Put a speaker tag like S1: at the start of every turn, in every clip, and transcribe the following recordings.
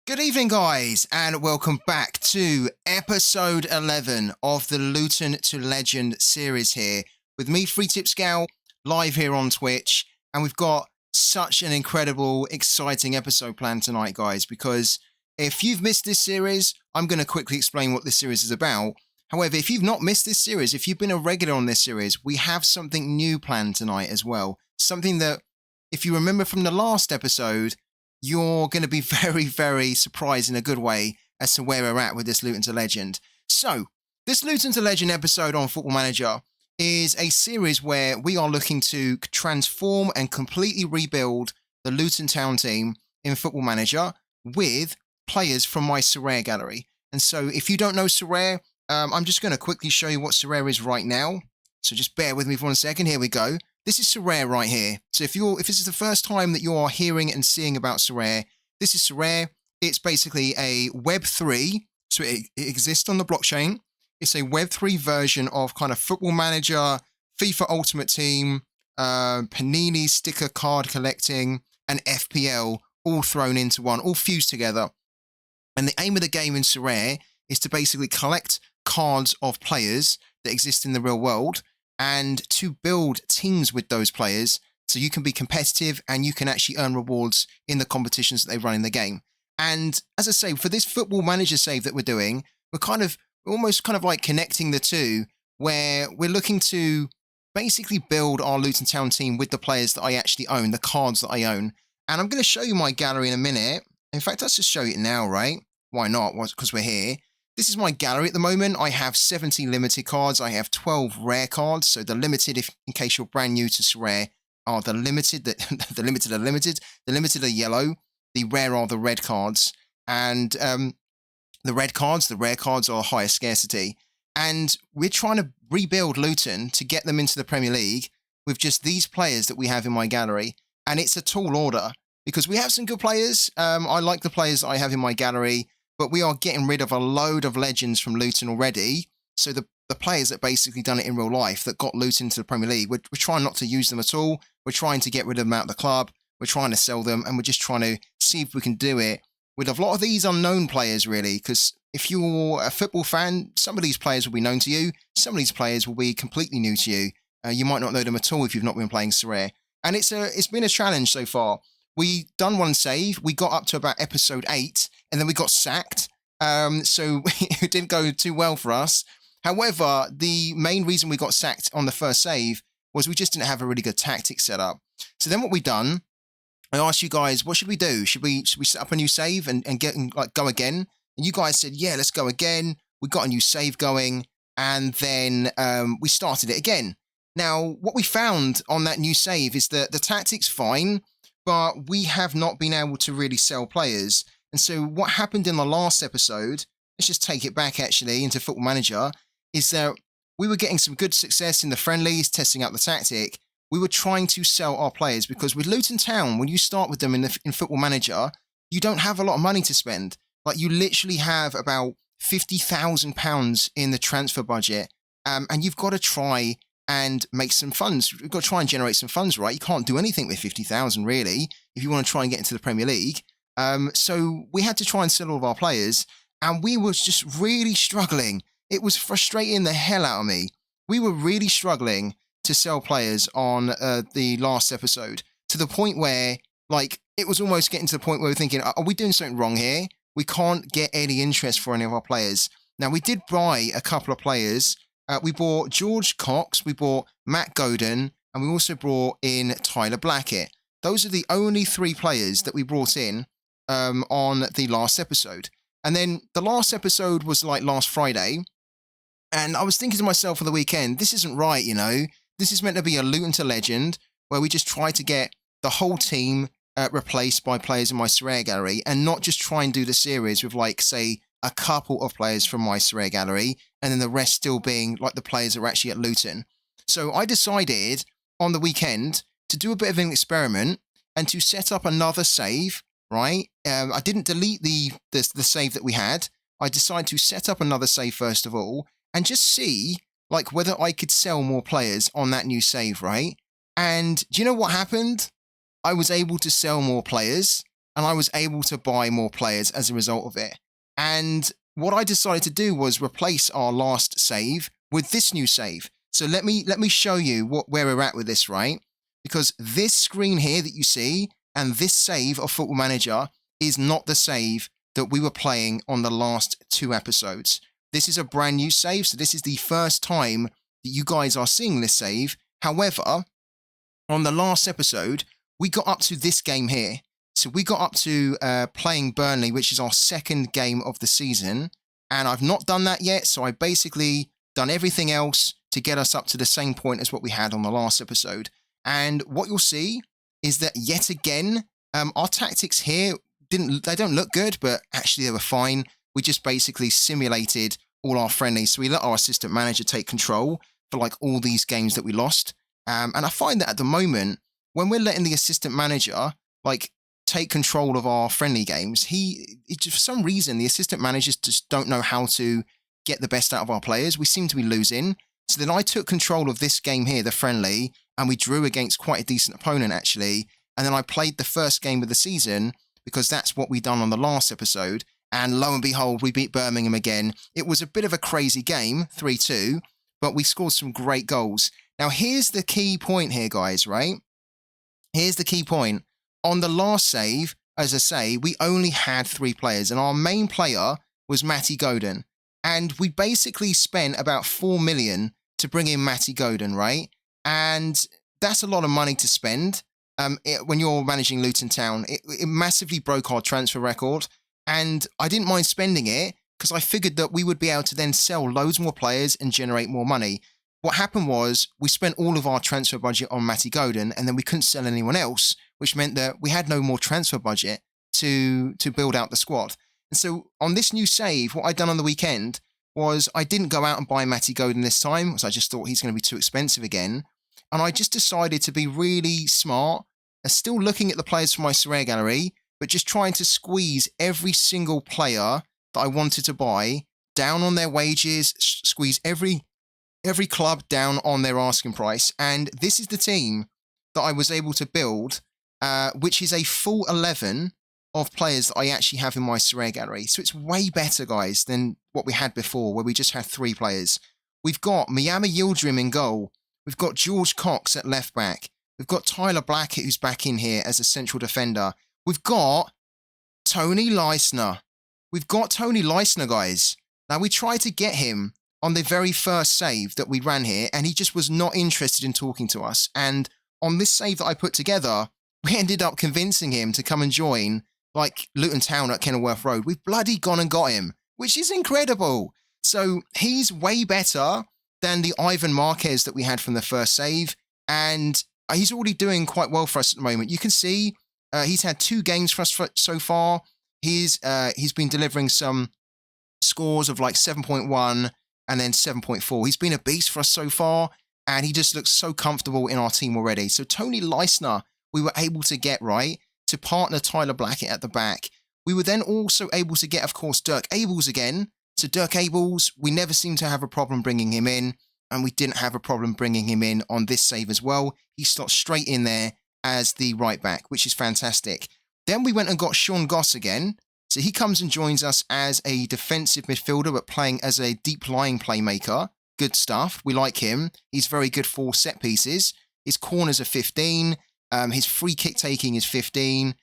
S1: Good evening, guys, and welcome back to episode 11 of the Luton to Legend series here with me, Free Tip Scout, live here on Twitch. And we've got such an incredible, exciting episode planned tonight, guys, because if you've missed this series, I'm going to quickly explain what this series is about. However, if you've not missed this series, if you've been a regular on this series, we have something new planned tonight as well. Something that, if you remember from the last episode, you're going to be very, very surprised in a good way as to where we're at with this Luton to Legend. So, this Luton to Legend episode on Football Manager is a series where we are looking to transform and completely rebuild the Luton Town team in Football Manager with players from my Sorare gallery. And so, if you don't know Sorare, I'm just going to quickly show you what Sorare is right now. So just bear with me for 1 second. Here we go. This is Sorare right here. So if this is the first time that you are hearing and seeing about Sorare, this is Sorare. It's basically a Web3, so it exists on the blockchain. It's a Web3 version of kind of Football Manager, FIFA Ultimate Team, Panini sticker card collecting, and FPL all thrown into one, all fused together. And the aim of the game in Sorare is to basically collect cards of players that exist in the real world and to build teams with those players so you can be competitive and you can actually earn rewards in the competitions that they run in the game. And as I say, for this Football Manager save that we're doing, we're almost like connecting the two, where we're looking to basically build our Luton Town team with the players that I actually own, the cards that I own. And I'm going to show you my gallery in a minute. In fact, let's just show you it now, right? Why not? Because we're here. This is my gallery at the moment. I have 70 limited cards. I have 12 rare cards. So the limited, in case you're brand new to Sorare, are the limited. The limited are limited. The limited are yellow. The rare are the red cards. And the rare cards are higher scarcity. And we're trying to rebuild Luton to get them into the Premier League with just these players that we have in my gallery. And it's a tall order because we have some good players. I like the players that I have in my gallery. But we are getting rid of a load of legends from Luton already. So the players that basically done it in real life that got Luton to the Premier League, we're trying not to use them at all. We're trying to get rid of them out of the club. We're trying to sell them, and we're just trying to see if we can do it with a lot of these unknown players, really. Because if you're a football fan, some of these players will be known to you. Some of these players will be completely new to you. You might not know them at all if you've not been playing Sorare. And it's been a challenge so far. We done one save. We got up to about episode 8, and then we got sacked. So it didn't go too well for us. However, the main reason we got sacked on the first save was we just didn't have a really good tactic set up. So then what we done, I asked you guys, what should we do? Should we set up a new save and go again? And you guys said, yeah, let's go again. We got a new save going, and then we started it again. Now, what we found on that new save is that the tactic's fine, but we have not been able to really sell players. And so what happened in the last episode, let's just take it back actually into Football Manager, is that we were getting some good success in the friendlies, testing out the tactic. We were trying to sell our players because with Luton Town, when you start with them in Football Manager, you don't have a lot of money to spend. Like you literally have about £50,000 in the transfer budget, and you've got to try and make some funds. You've got to try and generate some funds, right? You can't do anything with 50,000 really if you want to try and get into the Premier League. So we had to try and sell all of our players, and we were just really struggling. It was frustrating the hell out of me. We were really struggling to sell players on the last episode, to the point where, like, it was almost getting to the point where we're thinking, are we doing something wrong here? We can't get any interest for any of our players. Now, we did buy a couple of players. We bought George Cox, we bought Matt Godin, and we also brought in Tyler Blackett. Those are the only 3 players that we brought in on the last episode. And then the last episode was like last Friday. And I was thinking to myself on the weekend, this isn't right, you know. This is meant to be a Luton to Legend where we just try to get the whole team replaced by players in my Sorare gallery and not just try and do the series with, like, say, a couple of players from my Sorare gallery and then the rest still being like the players that are actually at Luton. So I decided on the weekend to do a bit of an experiment and to set up another save, right? I didn't delete the save that we had. I decided to set up another save first of all and just see, like, whether I could sell more players on that new save, right? And do you know what happened? I was able to sell more players. and I was able to buy more players as a result of it. And what I decided to do was replace our last save with this new save. So let me show you where we're at with this, right? Because this screen here that you see and this save of Football Manager is not the save that we were playing on the last 2 episodes. This is a brand new save, so this is the first time that you guys are seeing this save. However, on the last episode, we got up to this game here. So we got up to playing Burnley, which is our second game of the season. And I've not done that yet, so I basically done everything else to get us up to the same point as what we had on the last episode. And what you'll see is that yet again, our tactics here they don't look good, but actually they were fine. We just basically simulated all our friendlies. So we let our assistant manager take control for like all these games that we lost. And I find that at the moment, when we're letting the assistant manager like take control of our friendly games, for some reason, the assistant managers just don't know how to get the best out of our players. We seem to be losing. So then I took control of this game here, the friendly, and we drew against quite a decent opponent, actually. And then I played the first game of the season because that's what we done on the last episode. And lo and behold, we beat Birmingham again. It was a bit of a crazy game, 3-2, but we scored some great goals. Now, here's the key point here, guys, right? Here's the key point. On the last save, as I say, we only had 3 players, and our main player was Matty Godin. And we basically spent about 4 million to bring in Matty Godin, right? And that's a lot of money to spend. When you're managing Luton Town, it massively broke our transfer record. And I didn't mind spending it because I figured that we would be able to then sell loads more players and generate more money. What happened was we spent all of our transfer budget on Matty Godin, and then we couldn't sell anyone else, which meant that we had no more transfer budget to build out the squad. And so on this new save, what I'd done on the weekend was I didn't go out and buy Matty Godin this time, because I just thought he's going to be too expensive again. And I just decided to be really smart, still looking at the players from my Sorare gallery, but just trying to squeeze every single player that I wanted to buy down on their wages, squeeze every club down on their asking price. And this is the team that I was able to build, which is a full 11 of players that I actually have in my Sorare gallery. So it's way better, guys, than what we had before, where we just had 3 players. We've got Miyama Yildirim in goal. We've got George Cox at left back. We've got Tyler Blackett, who's back in here as a central defender. We've got Tony Leisner. Guys. Now, we tried to get him on the very first save that we ran here, and he just was not interested in talking to us. And on this save that I put together, we ended up convincing him to come and join, like, Luton Town at Kenilworth Road. We've bloody gone and got him, which is incredible. So he's way better than the Ivan Marquez that we had from the first save, and he's already doing quite well for us at the moment. You can see he's had 2 games for us so far. He's been delivering some scores of like 7.1 and then 7.4. He's been a beast for us so far, and he just looks so comfortable in our team already. So Tony Leisner, we were able to get right to partner Tyler Blackett at the back. We were then also able to get, of course, Dirk Abels again. So Dirk Abels, we never seem to have a problem bringing him in, and we didn't have a problem bringing him in on this save as well. He slots straight in there as the right back, which is fantastic. Then we went and got Sean Goss again. So he comes and joins us as a defensive midfielder, but playing as a deep-lying playmaker. Good stuff. We like him. He's very good for set pieces. His corners are 15. His free kick taking is 15.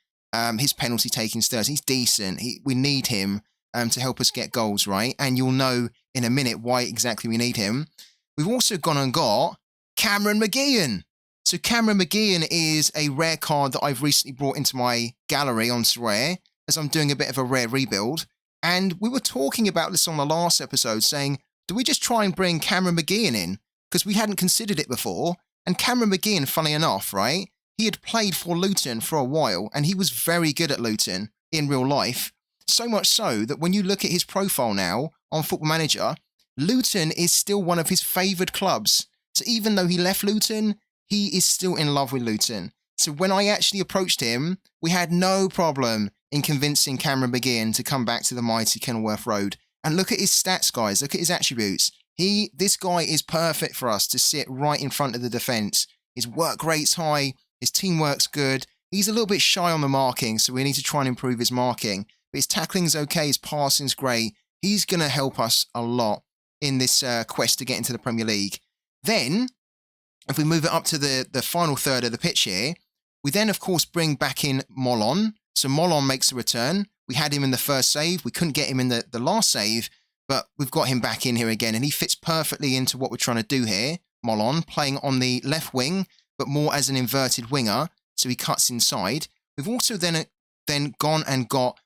S1: His penalty taking is 30. He's decent. We need him to help us get goals, right? And you'll know in a minute why exactly we need him. We've also gone and got Cameron McGeehan. So Cameron McGeehan is a rare card that I've recently brought into my gallery on Sorare, as I'm doing a bit of a rare rebuild. And we were talking about this on the last episode, saying, do we just try and bring Cameron McGeehan in? Because we hadn't considered it before. And Cameron McGeehan, funny enough, right? He had played for Luton for a while, and he was very good at Luton in real life. So much so that when you look at his profile now on Football Manager, Luton is still one of his favoured clubs. So even though he left Luton, he is still in love with Luton. So when I actually approached him, we had no problem in convincing Cameron McGeehan to come back to the mighty Kenilworth Road. And look at his stats, guys. Look at his attributes. This guy is perfect for us to sit right in front of the defence. His work rate's high. His teamwork's good. He's a little bit shy on the marking, so we need to try and improve his marking. But his tackling's okay, his passing's great. He's going to help us a lot in this quest to get into the Premier League. Then, if we move it up to the final third of the pitch here, we then, of course, bring back in Molon. So Molon makes a return. We had him in the first save. We couldn't get him in the last save, but we've got him back in here again, and he fits perfectly into what we're trying to do here. Molon, playing on the left wing, but more as an inverted winger, so he cuts inside. We've also then gone and got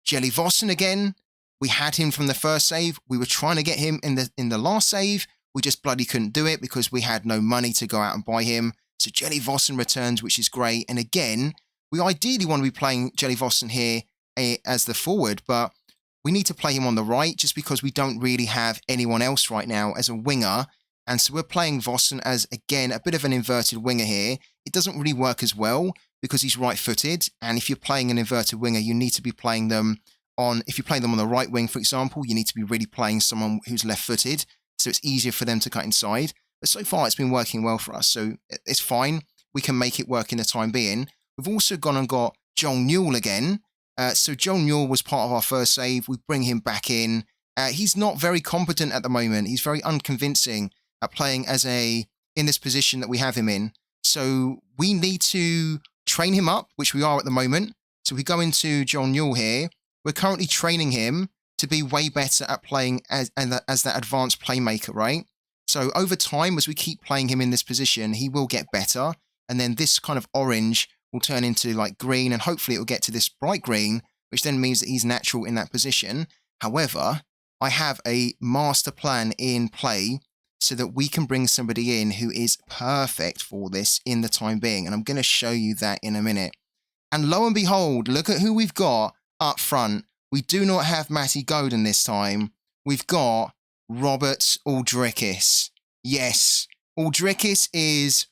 S1: Jelly Vossen again. We had him from the first save. We were trying to get him in the last save. We just bloody couldn't do it because we had no money to go out and buy him. So Jelly Vossen returns, which is great. And again, we ideally want to be playing Jelly Vossen here as the forward, but we need to play him on the right just because we don't really have anyone else right now as a winger. And so we're playing Vossen as, again, a bit of an inverted winger here. It doesn't really work as well because he's right-footed. And if you're playing an inverted winger, you need to be playing them if you play them on the right wing, for example, you need to be really playing someone who's left-footed. So it's easier for them to cut inside. But so far, it's been working well for us. So it's fine. We can make it work in the time being. We've also gone and got Joel Newell again. So Joel Newell was part of our first save. We bring him back in. He's not very competent at the moment. He's very unconvincing at playing in this position that we have him in. So we need to train him up, which we are at the moment. So we go into Joel Newell here. We're currently training him to be way better at playing as that advanced playmaker, right? So over time, as we keep playing him in this position, he will get better. And then this kind of orange will turn into like green, and hopefully it will get to this bright green, which then means that he's natural in that position. However, I have a master plan in play so that we can bring somebody in who is perfect for this in the time being. And I'm going to show you that in a minute. And lo and behold, look at who we've got up front. We do not have Matty Godin this time. We've got Robert Aldricus. Yes, Aldricus is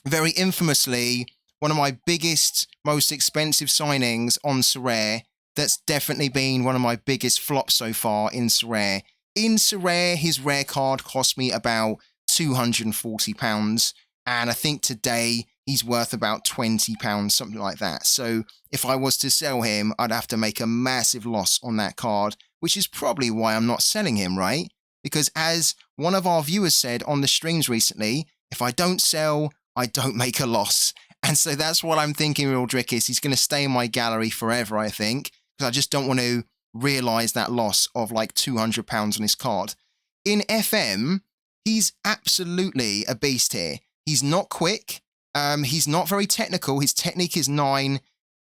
S1: very infamously one of my biggest, most expensive signings on Sorare. That's definitely been one of my biggest flops so far in Sorare. In Sorare, his rare card cost me about £240. And I think today he's worth about £20, something like that. So if I was to sell him, I'd have to make a massive loss on that card, which is probably why I'm not selling him, right? Because as one of our viewers said on the streams recently, if I don't sell, I don't make a loss. And so that's what I'm thinking with Aldricus. He's going to stay in my gallery forever, I think, because I just don't want to realise that loss of like £200 on his card. In FM, he's absolutely a beast here. He's not quick. He's not very technical. His technique is 9.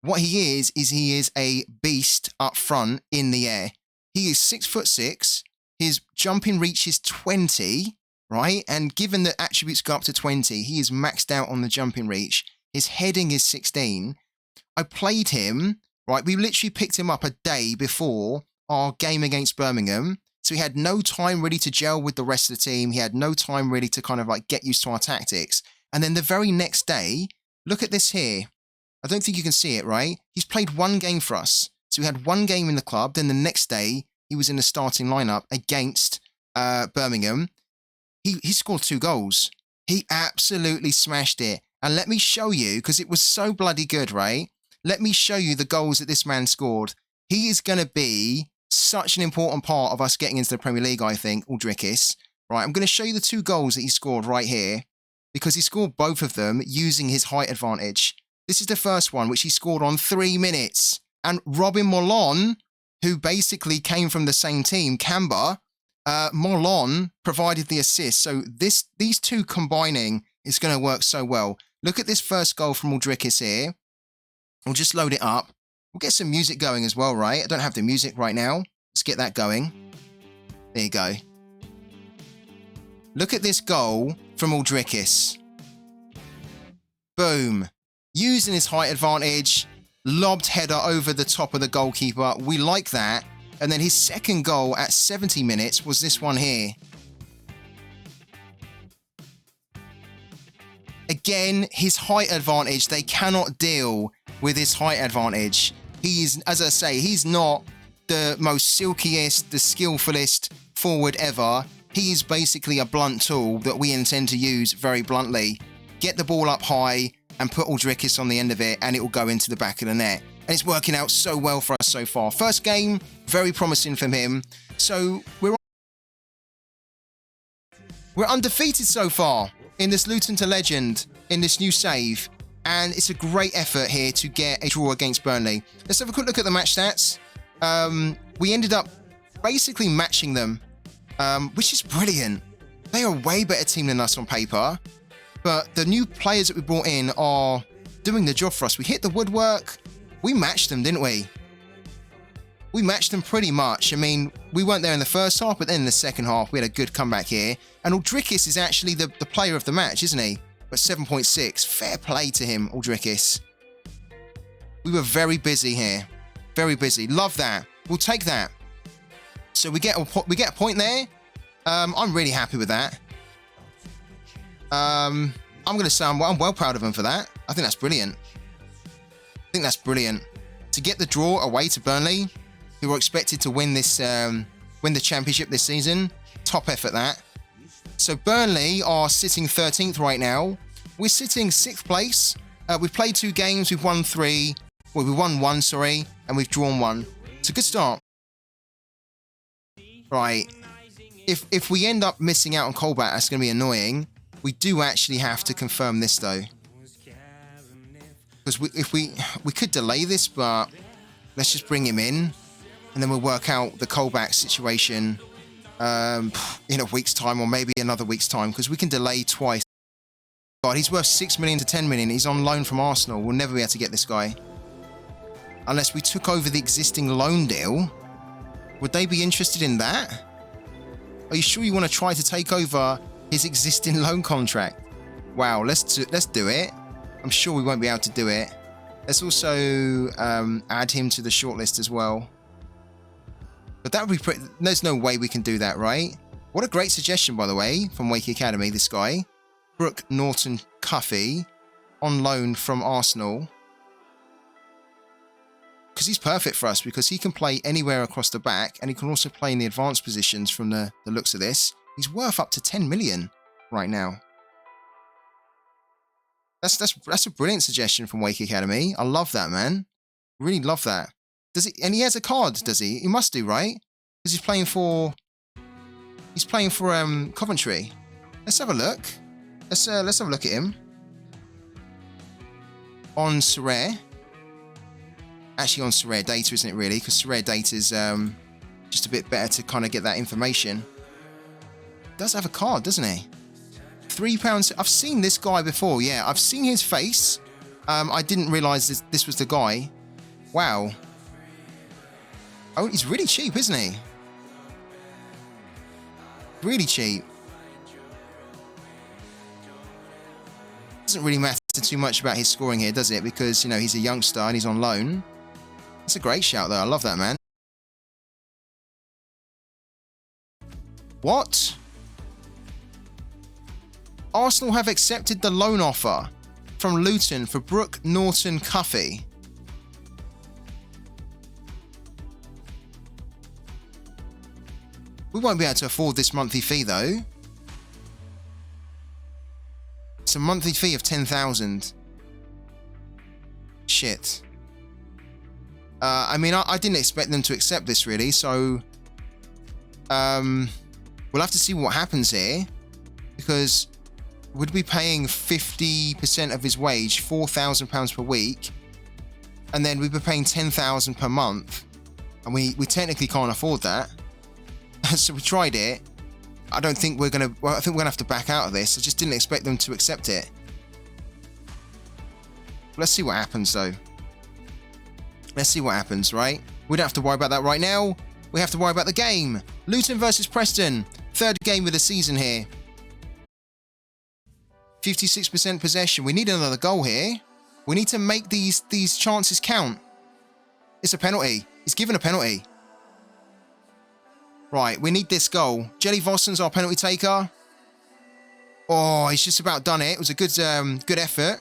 S1: What he is he is a beast up front in the air. He is 6'6". His jumping reach is 20, right? And given that attributes go up to 20, he is maxed out on the jumping reach. His heading is 16. I played him, right? We literally picked him up a day before our game against Birmingham. So he had no time really to gel with the rest of the team. He had no time really to kind of like get used to our tactics. And then the very next day, look at this here. I don't think you can see it, right? He's played one game for us. So we had one game in the club. Then the next day, he was in the starting lineup against Birmingham. He scored 2 goals. He absolutely smashed it. And let me show you, because it was so bloody good, right? Let me show you the goals that this man scored. He is going to be such an important part of us getting into the Premier League, I think, Aldricus. Right, I'm going to show you the 2 goals that he scored right here, because he scored both of them using his height advantage. This is the first one, which he scored on 3 minutes. And Robin Molon, who basically came from the same team, Canberra, Molon provided the assist. So these 2 combining is going to work so well. Look at this first goal from Aldricus here. We'll just load it up. We'll get some music going as well, right? I don't have the music right now. Let's get that going. There you go. Look at this goal from Aldricus. Boom. Using his height advantage, lobbed header over the top of the goalkeeper. We like that. And then his second goal at 70 minutes was this one here. Again, his height advantage. They cannot deal with his height advantage. He is, as I say, he's not the most silkiest, the skillfulest forward ever. He is basically a blunt tool that we intend to use very bluntly. Get the ball up high, and put Aldricus on the end of it, and it will go into the back of the net. And it's working out so well for us so far. First game, very promising from him. So we're undefeated so far in this Luton to Legend, in this new save. And it's a great effort here to get a draw against Burnley. Let's have a quick look at the match stats. We ended up basically matching them, which is brilliant. They are a way better team than us on paper. But the new players that we brought in are doing the job for us. We hit the woodwork. We matched them, didn't we? We matched them pretty much. I mean, we weren't there in the first half, but then in the second half, we had a good comeback here. And Aldricus is actually the player of the match, isn't he? But 7.6. Fair play to him, Aldricus. We were very busy here. Very busy. Love that. We'll take that. So we get a point there. I'm really happy with that. I'm going to say I'm well proud of him for that. I think that's brilliant. To get the draw away to Burnley, who are expected to win this, win the championship this season. Top effort that. So Burnley are sitting 13th right now. We're sitting 6th place. We've played 2 games. We've won 3. Well, we won 1, sorry, and we've drawn 1. It's a good start. Right. If we end up missing out on Colback, that's going to be annoying. We do actually have to confirm this though, because if we could delay this, but let's just bring him in, and then we'll work out the Colback situation in a week's time, or maybe another week's time, because we can delay twice. God, he's worth 6 million to 10 million. He's on loan from Arsenal. We'll never be able to get this guy unless we took over the existing loan deal. Would they be interested in that? Are you sure you want to try to take over his existing loan contract? Wow, let's do it. I'm sure we won't be able to do it. Let's also add him to the shortlist as well. But that would be pretty... There's no way we can do that, right? What a great suggestion, by the way, from Wakey Academy, this guy. Brooke Norton Cuffy, on loan from Arsenal. Because he's perfect for us, because he can play anywhere across the back, and he can also play in the advanced positions from the looks of this. He's worth up to 10 million right now. That's a brilliant suggestion from Wake Academy. I love that, man. Really love that. Does he? And he has a card, does he? He must do, right? Because he's playing for Coventry. Let's have a look. Let's have a look at him on Sorare. Actually, on Sorare data, isn't it really? Because Sorare data is just a bit better to kind of get that information. Does have a card, doesn't he? £3. I've seen this guy before. Yeah, I've seen his face. I didn't realise this was the guy. Wow. Oh, he's really cheap, isn't he? Really cheap. Doesn't really matter too much about his scoring here, does it? Because, you know, he's a youngster and he's on loan. That's a great shout, though. I love that, man. What? Arsenal have accepted the loan offer from Luton for Brooke Norton Cuffy. We won't be able to afford this monthly fee, though. It's a monthly fee of 10,000. Shit. I mean, I didn't expect them to accept this, really, so... we'll have to see what happens here, because we'd be paying 50% of his wage, £4,000 per week, and then we'd be paying 10,000 per month, and we technically can't afford that. So we tried it. I think we're gonna have to back out of this. I just didn't expect them to accept it. Let's see what happens, though. Let's see what happens, right? We don't have to worry about that right now. We have to worry about the game. Luton versus Preston. Third game of the season here. 56% possession. We need another goal here. We need to make these chances count. It's a penalty. He's given a penalty. Right, we need this goal. Jelly Vosson's our penalty taker. Oh, he's just about done it. It was a good effort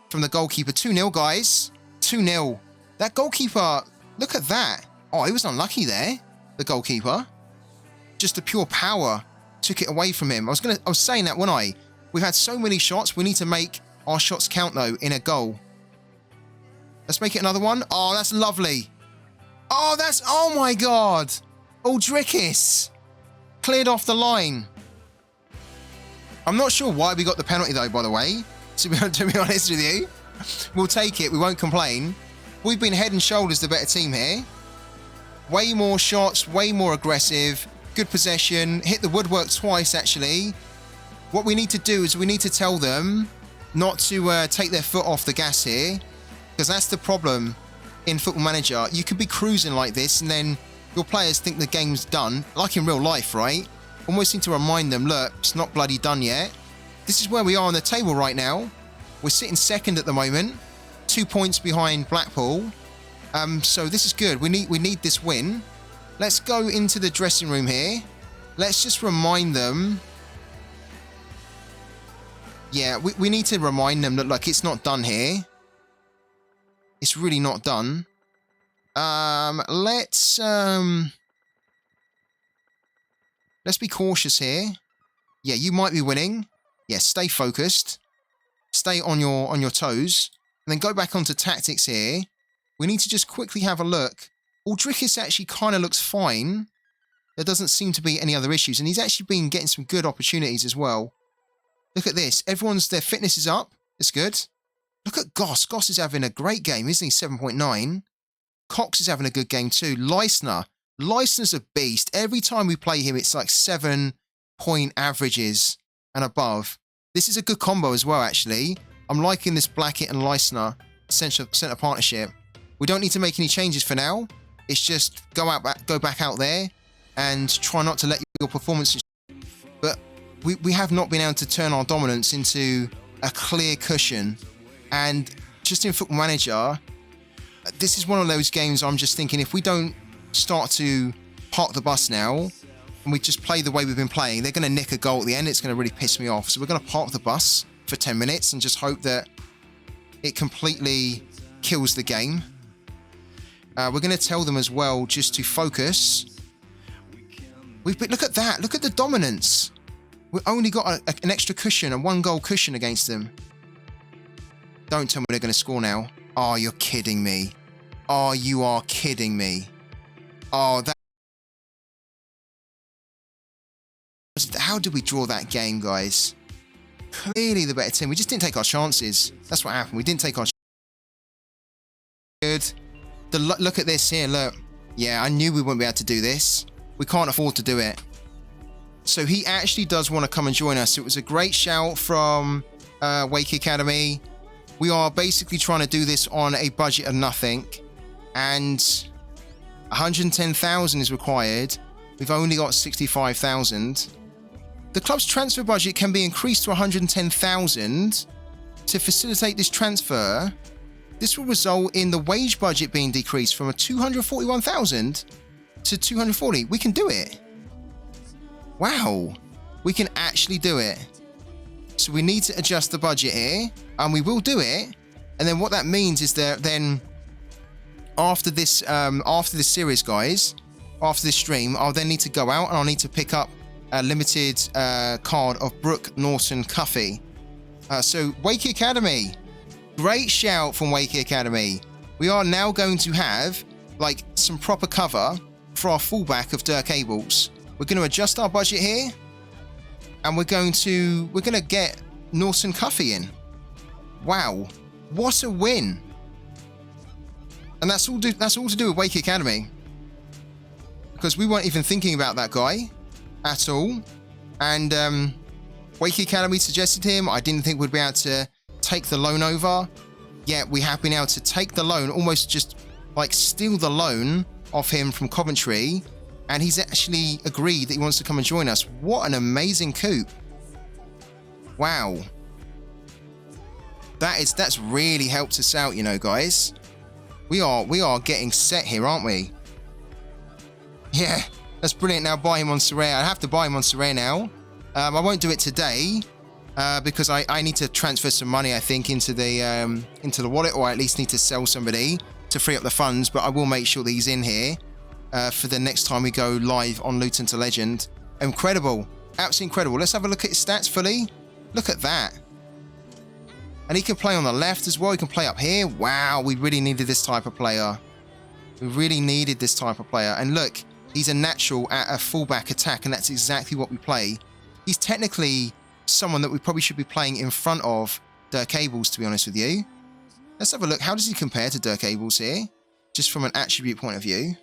S1: from the goalkeeper. 2-0, guys. 2-0. That goalkeeper, look at that. Oh, he was unlucky there, the goalkeeper. Just the pure power took it away from him. I was saying that, wasn't I? We've had so many shots. We need to make our shots count, though, in a goal. Let's make it another one. Oh, that's lovely. Oh, that's... Oh, my God. Aldrikis cleared off the line. I'm not sure why we got the penalty, though, by the way. To be honest with you. We'll take it. We won't complain. We've been head and shoulders the better team here. Way more shots, way more aggressive. Good possession. Hit the woodwork twice, actually. What we need to do is we need to tell them not to take their foot off the gas here, because that's the problem in Football Manager. You could be cruising like this and then your players think the game's done, like in real life, right? Almost need to remind them, look, it's not bloody done yet. This is where we are on the table right now. We're sitting second at the moment, 2 points behind Blackpool. So this is good. We need this win. Let's go into the dressing room here. Let's just remind them. Yeah, we need to remind them that, look, it's not done here. It's really not done. Let's be cautious here. Yeah, you might be winning. Yeah, stay focused. Stay on your toes. And then go back onto tactics here. We need to just quickly have a look. Aldrikis actually kind of looks fine. There doesn't seem to be any other issues. And he's actually been getting some good opportunities as well. Look at this. Their fitness is up. It's good. Look at Goss. Goss is having a great game, isn't he? 7.9. Cox is having a good game too. Leistner's a beast. Every time we play him, it's like 7-point averages and above. This is a good combo as well, actually. I'm liking this Blackett and Leistner centre partnership. We don't need to make any changes for now. It's just go back out there and try not to let your performances. But we have not been able to turn our dominance into a clear cushion. And just in Football Manager, this is one of those games I'm just thinking, if we don't start to park the bus now and we just play the way we've been playing, they're going to nick a goal at the end. It's going to really piss me off. So we're going to park the bus for 10 minutes and just hope that it completely kills the game. We're going to tell them as well just to focus. Look at that. Look at the dominance. We've only got an extra cushion, a 1-goal cushion against them. Don't tell me they're going to score now. Oh, you're kidding me. Oh, you are kidding me. Oh, that... How did we draw that game, guys? Clearly the better team. We just didn't take our chances. That's what happened. We didn't take our chances. Good. Look at this here, look. Yeah, I knew we wouldn't be able to do this. We can't afford to do it. So he actually does want to come and join us. It was a great shout from Wake Academy. We are basically trying to do this on a budget of nothing. And 110,000 is required. We've only got 65,000. The club's transfer budget can be increased to 110,000 to facilitate this transfer. This will result in the wage budget being decreased from 241,000 to 240. We can do it. Wow. We can actually do it. So we need to adjust the budget here, and we will do it. And then what that means is that then after this series, guys, after this stream, I'll then need to go out and I'll need to pick up a limited card of Brooke Norton Cuffy. So Wake Academy, great shout from Wake Academy. We are now going to have like some proper cover for our fullback of Dirk Abels. We're going to adjust our budget here, and we're going to get Norton Cuffy in. Wow, what a win! And that's all to do with Wake Academy, because we weren't even thinking about that guy at all. And Wake Academy suggested him. I didn't think we'd be able to take the loan over. Yet we have been able to take the loan, almost just like steal the loan off him from Coventry. And he's actually agreed that he wants to come and join us. What an amazing coup. Wow. That's really helped us out, you know, guys. We are getting set here, aren't we? Yeah, that's brilliant. Now buy him on Sorare. I have to buy him on Sorare now. I won't do it today because I need to transfer some money, I think, into the wallet, or I at least need to sell somebody to free up the funds. But I will make sure that he's in here for the next time we go live on Luton to Legend. Incredible. Absolutely incredible. Let's have a look at his stats fully. Look at that. And he can play on the left as well. He can play up here. Wow, we really needed this type of player. We really needed this type of player. And look, he's a natural at a fullback attack, and that's exactly what we play. He's technically someone that we probably should be playing in front of Dirk Abels, to be honest with you. Let's have a look. How does he compare to Dirk Abels here? Just from an attribute point of view.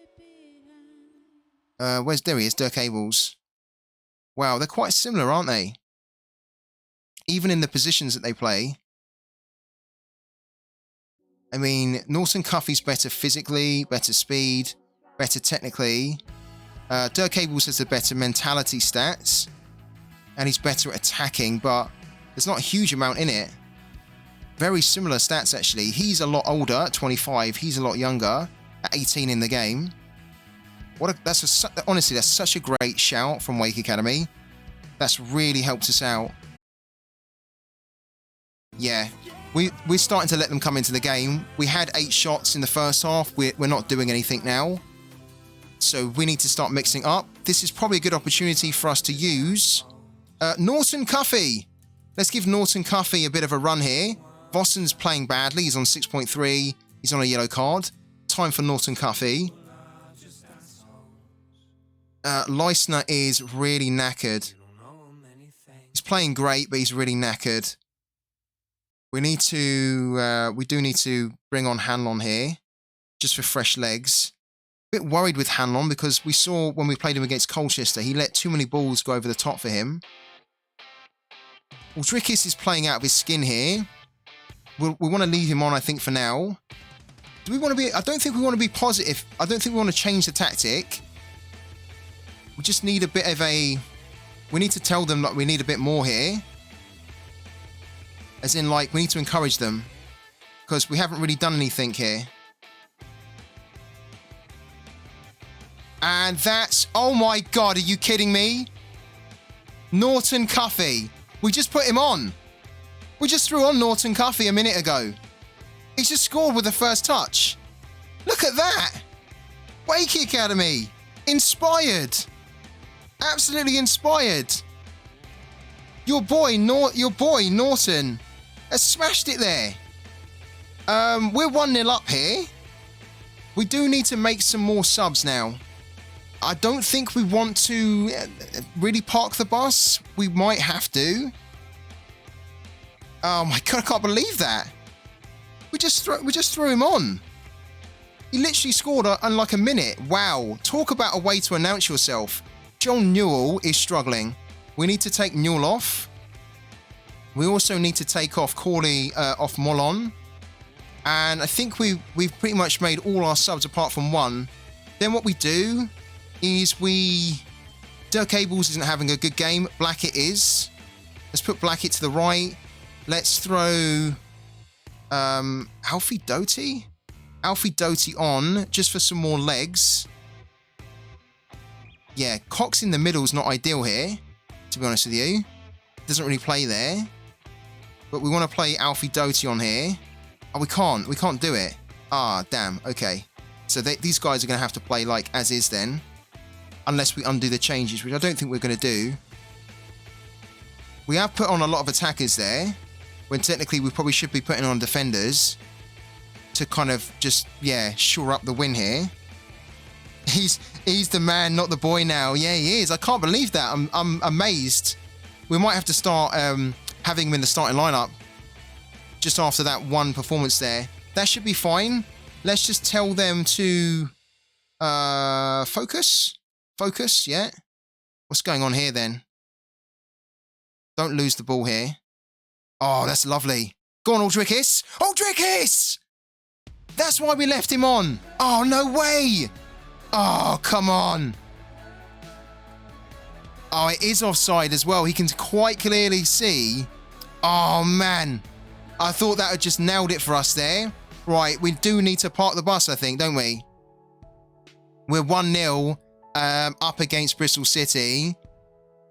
S1: There he is, Dirk Abels. Wow, they're quite similar, aren't they? Even in the positions that they play. I mean, Norton Cuffy's better physically, better speed, better technically. Dirk Abels has the better mentality stats. And he's better at attacking, but there's not a huge amount in it. Very similar stats, actually. He's a lot older, at 25. He's a lot younger, at 18 in the game. Honestly, that's such a great shout from Wake Academy. That's really helped us out. Yeah, we're starting to let them come into the game. We had 8 shots in the first half. We're not doing anything now. So we need to start mixing up. This is probably a good opportunity for us to use Norton Cuffy. Let's give Norton Cuffy a bit of a run here. Vosson's playing badly. He's on 6.3. He's on a yellow card. Time for Norton Cuffy. Leisner is really knackered. He's playing great, but he's really knackered. We do need to bring on Hanlon here, just for fresh legs. A bit worried with Hanlon because we saw when we played him against Colchester, he let too many balls go over the top for him. Aldrikis is playing out of his skin here. We want to leave him on, I think, for now. Do we want to be... I don't think we want to be positive. I don't think we want to change the tactic. We just need a bit of a... We need to tell them that we need a bit more here. As in, like, we need to encourage them. Because we haven't really done anything here. And that's... Oh my God, are you kidding me? Norton Cuffy. We just put him on. We just threw on Norton Cuffy a minute ago. He's just scored with the first touch. Look at that. Wakey Academy. Inspired. Absolutely inspired. Your boy Norton has smashed it there. We're 1-0 up here. We do need to make some more subs now. I don't think we want to really park the bus. We might have to. Oh my God, I can't believe that. We just threw him on. He literally scored in like a minute. Wow. Talk about a way to announce yourself. John Newell is struggling. We need to take Newell off. We also need to take off Corley off Molon. And I think we've pretty much made all our subs apart from one. Then what we do is Dirk Abels isn't having a good game. Blackett is. Let's put Blackett to the right. Let's throw Alfie Doty on just for some more legs. Yeah, Cox in the middle is not ideal here, to be honest with you. Doesn't really play there. But we want to play Alfie Doty on here. Oh, we can't do it. Ah, damn, okay. So these guys are going to have to play like as is then. Unless we undo the changes, which I don't think we're going to do. We have put on a lot of attackers there, when technically we probably should be putting on defenders to kind of just, yeah, shore up the win here. He's the man, not the boy now. Yeah, he is. I can't believe that. I'm amazed. We might have to start having him in the starting lineup just after that one performance there. That should be fine. Let's just tell them to focus. Focus, yeah. What's going on here then? Don't lose the ball here. Oh, that's lovely. Go on, Aldrikis. Aldrikis! That's why we left him on. Oh, no way. Oh, come on. Oh, it is offside as well. He can quite clearly see. Oh, man. I thought that had just nailed it for us there. Right, we do need to park the bus, I think, don't we? We're 1-0 up against Bristol City.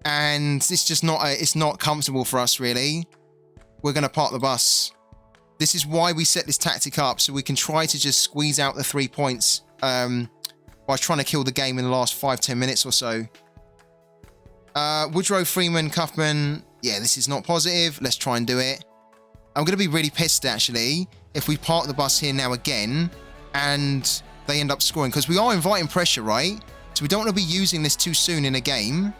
S1: And it's just not, it's not comfortable for us, really. We're going to park the bus. This is why we set this tactic up, so we can try to just squeeze out the 3 points by trying to kill the game in the last 5-10 minutes or so. Woodrow, Freeman, Cuffman. Yeah, this is not positive. Let's try and do it. I'm going to be really pissed, actually, if we park the bus here now again and they end up scoring. Because we are inviting pressure, right? So we don't want to be using this too soon in a game.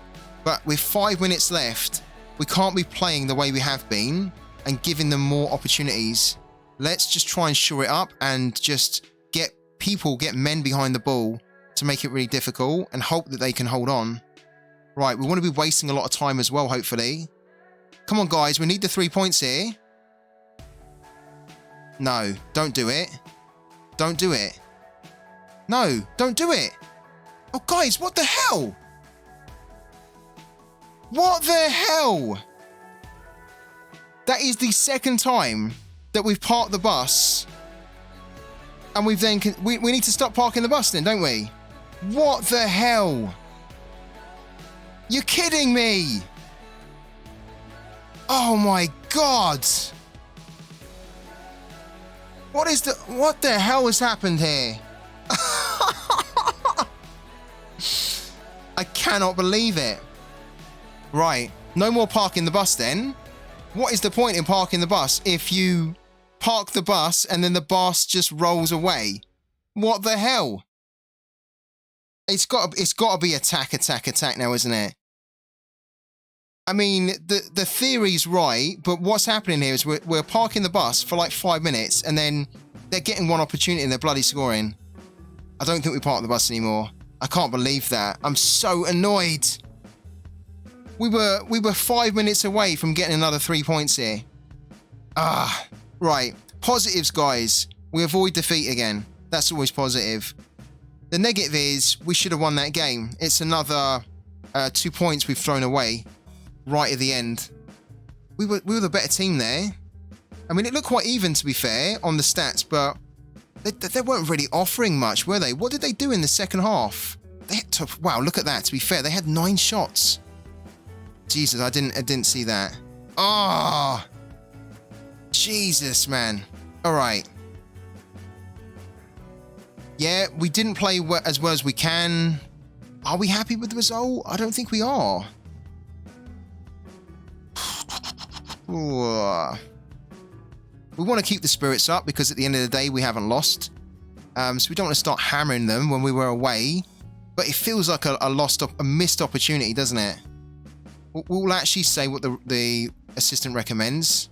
S1: But with 5 minutes left, we can't be playing the way we have been and giving them more opportunities. Let's just try and shore it up and just get men behind the ball to make it really difficult and hope that they can hold on. Right, we want to be wasting a lot of time as well, hopefully. Come on, guys, we need the 3 points here. No, don't do it. Don't do it. No, don't do it. Oh, guys, what the hell? What the hell? That is the second time that we've parked the bus. And we've then... We need to stop parking the bus then, don't we? What the hell? You're kidding me. Oh my God. What the hell has happened here? I cannot believe it. Right, no more parking the bus then. What is the point in parking the bus if you park the bus and then the bus just rolls away? What the hell? It's got to be attack now, isn't it? I mean, the theory's right, but what's happening here is we're parking the bus for like 5 minutes and then they're getting one opportunity and they're bloody scoring. I don't think we park the bus anymore. I can't believe that. I'm so annoyed. We were 5 minutes away from getting another 3 points here. Right. Positives, guys. We avoid defeat again. That's always positive. The negative is we should have won that game. It's another 2 points we've thrown away right at the end. We were the better team there. I mean, it looked quite even, to be fair, on the stats, but they weren't really offering much, were they? What did they do in the second half? Wow, look at that. To be fair, they had 9 shots. Jesus, I didn't see that. Ah, Jesus, man. All right. Yeah, we didn't play as well as we can. Are we happy with the result? I don't think we are. Ooh. We want to keep the spirits up because at the end of the day, we haven't lost. So we don't want to start hammering them when we were away. But it feels like a missed opportunity, doesn't it? We'll actually say what the assistant recommends.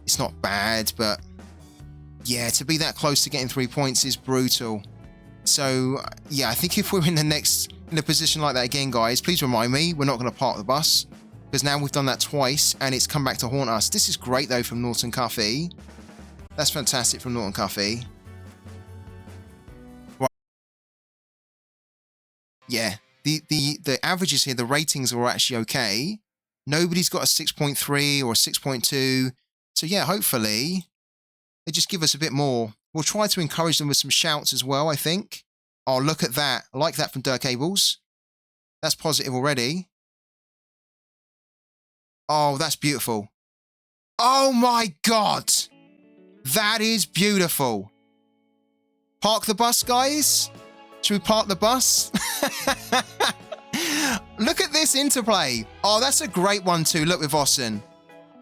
S1: It's not bad, but yeah, to be that close to getting 3 points is brutal. So yeah, I think if we're in a position like that again, guys, please remind me we're not going to park the bus because now we've done that twice and it's come back to haunt us. This is great though from Norton Cuffy. That's fantastic from Norton Cuffy. Right. Yeah. The averages here, the ratings are actually okay. Nobody's got a 6.3 or a 6.2. So yeah, hopefully they just give us a bit more. We'll try to encourage them with some shouts as well, I think. Oh, look at that. I like that from Dirk Cables. That's positive already. Oh, that's beautiful. Oh my God. That is beautiful. Park the bus, guys. Should we park the bus? Look at this interplay. Oh, that's a great one too. Look with Vossen.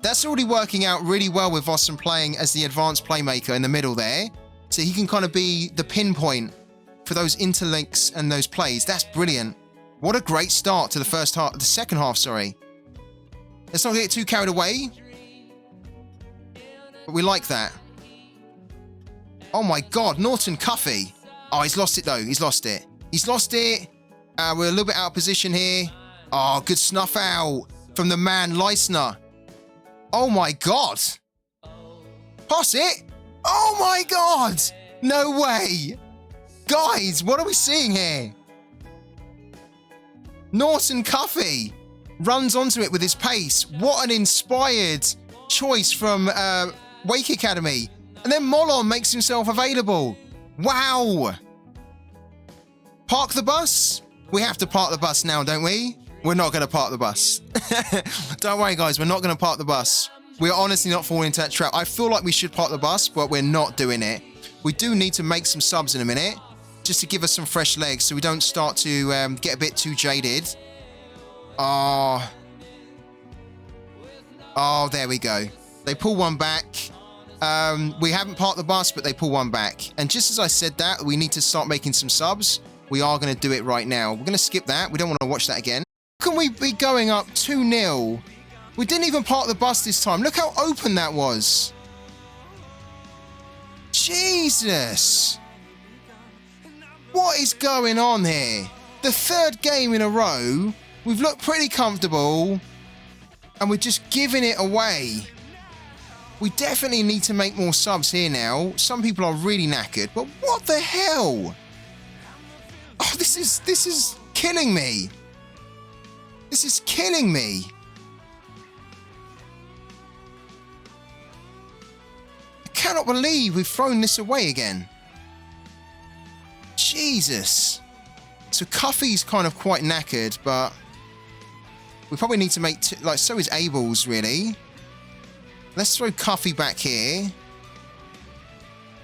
S1: That's already working out really well with Vossen playing as the advanced playmaker in the middle there. So he can kind of be the pinpoint for those interlinks and those plays. That's brilliant. What a great start to the second half, sorry. Let's not get too carried away. But we like that. Oh my God, Norton Cuffy. Oh, he's lost it though. He's lost it. He's lost it. We're a little bit out of position here. Oh, good snuff out from the man Leisner. Oh my God. Pass it. Oh my God. No way. Guys, what are we seeing here? Norton Cuffy runs onto it with his pace. What an inspired choice from Wake Academy. And then Molon makes himself available. Wow. Park the bus? We have to park the bus now, don't we? We're not going to park the bus. Don't worry, guys. We're not going to park the bus. We're honestly not falling into that trap. I feel like we should park the bus, but we're not doing it. We do need to make some subs in a minute, just to give us some fresh legs so we don't start to get a bit too jaded. Oh, there we go. They pull one back. We haven't parked the bus, but they pull one back. And just as I said that, we need to start making some subs. We are going to do it right now. We're going to skip that. We don't want to watch that again. How can we be going up 2-0? We didn't even park the bus this time. Look how open that was. Jesus. What is going on here? The third game in a row. We've looked pretty comfortable. And we're just giving it away. We definitely need to make more subs here now. Some people are really knackered. But what the hell? Oh, this is killing me. This is killing me. I cannot believe we've thrown this away again. Jesus. So Cuffy's kind of quite knackered, but we probably need to make... so is Abel's, really. Let's throw Cuffy back here.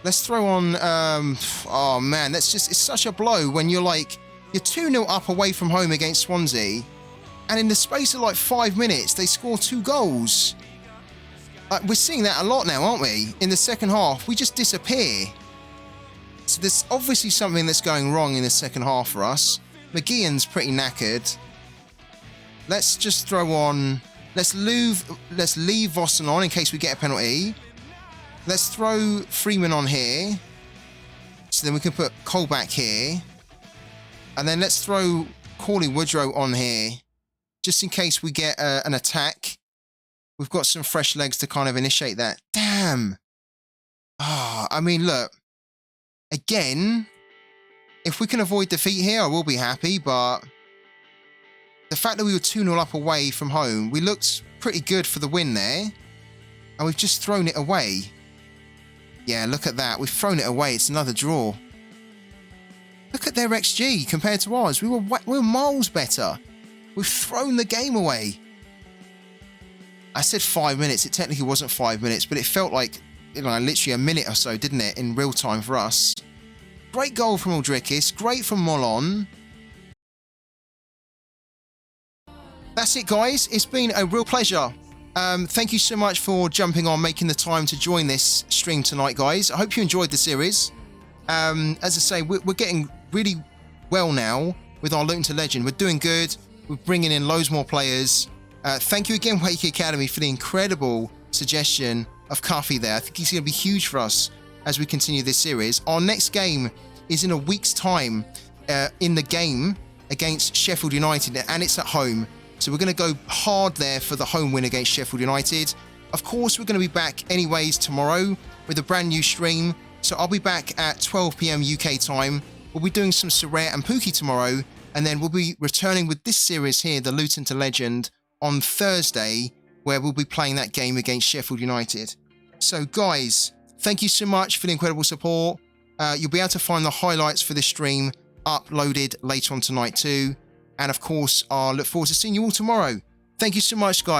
S1: Let's throw on... oh, man, that's just... It's such a blow when you're 2-0 up away from home against Swansea. And in the space of 5 minutes, they score 2 goals. We're seeing that a lot now, aren't we? In the second half, we just disappear. So there's obviously something that's going wrong in the second half for us. McGeehan's pretty knackered. Let's just throw on... Let's leave Vossen on in case we get a penalty. Let's throw Freeman on here. So then we can put Cole back here. And then let's throw Corley Woodrow on here. Just in case we get an attack. We've got some fresh legs to kind of initiate that. Damn. Ah, I mean, look. Again, if we can avoid defeat here, I will be happy. But the fact that we were 2-0 up away from home, we looked pretty good for the win there. And we've just thrown it away. Yeah, look at that. We've thrown it away. It's another draw. Look at their XG compared to ours. We were miles better. We've thrown the game away. I said 5 minutes. It technically wasn't 5 minutes, but it felt like literally a minute or so, didn't it, in real time for us. Great goal from Aldrikis. Great from Molon. That's it, guys. It's been a real pleasure. Thank you so much for jumping on, making the time to join this stream tonight, guys. I hope you enjoyed the series. As I say, we're getting really well now with our Luton to Legend. We're doing good. We're bringing in loads more players. Thank you again, Wakey Academy, for the incredible suggestion of Cuffy there. I think he's going to be huge for us as we continue this series. Our next game is in a week's time in the game against Sheffield United, and it's at home. So we're going to go hard there for the home win against Sheffield United. Of course, we're going to be back anyways tomorrow with a brand new stream. So I'll be back at 12 PM UK time. We'll be doing some Sorare and Pookie tomorrow. And then we'll be returning with this series here, the Luton to Legend, on Thursday, where we'll be playing that game against Sheffield United. So guys, thank you so much for the incredible support. You'll be able to find the highlights for this stream uploaded later on tonight too. And of course, I'll look forward to seeing you all tomorrow. Thank you so much, guys.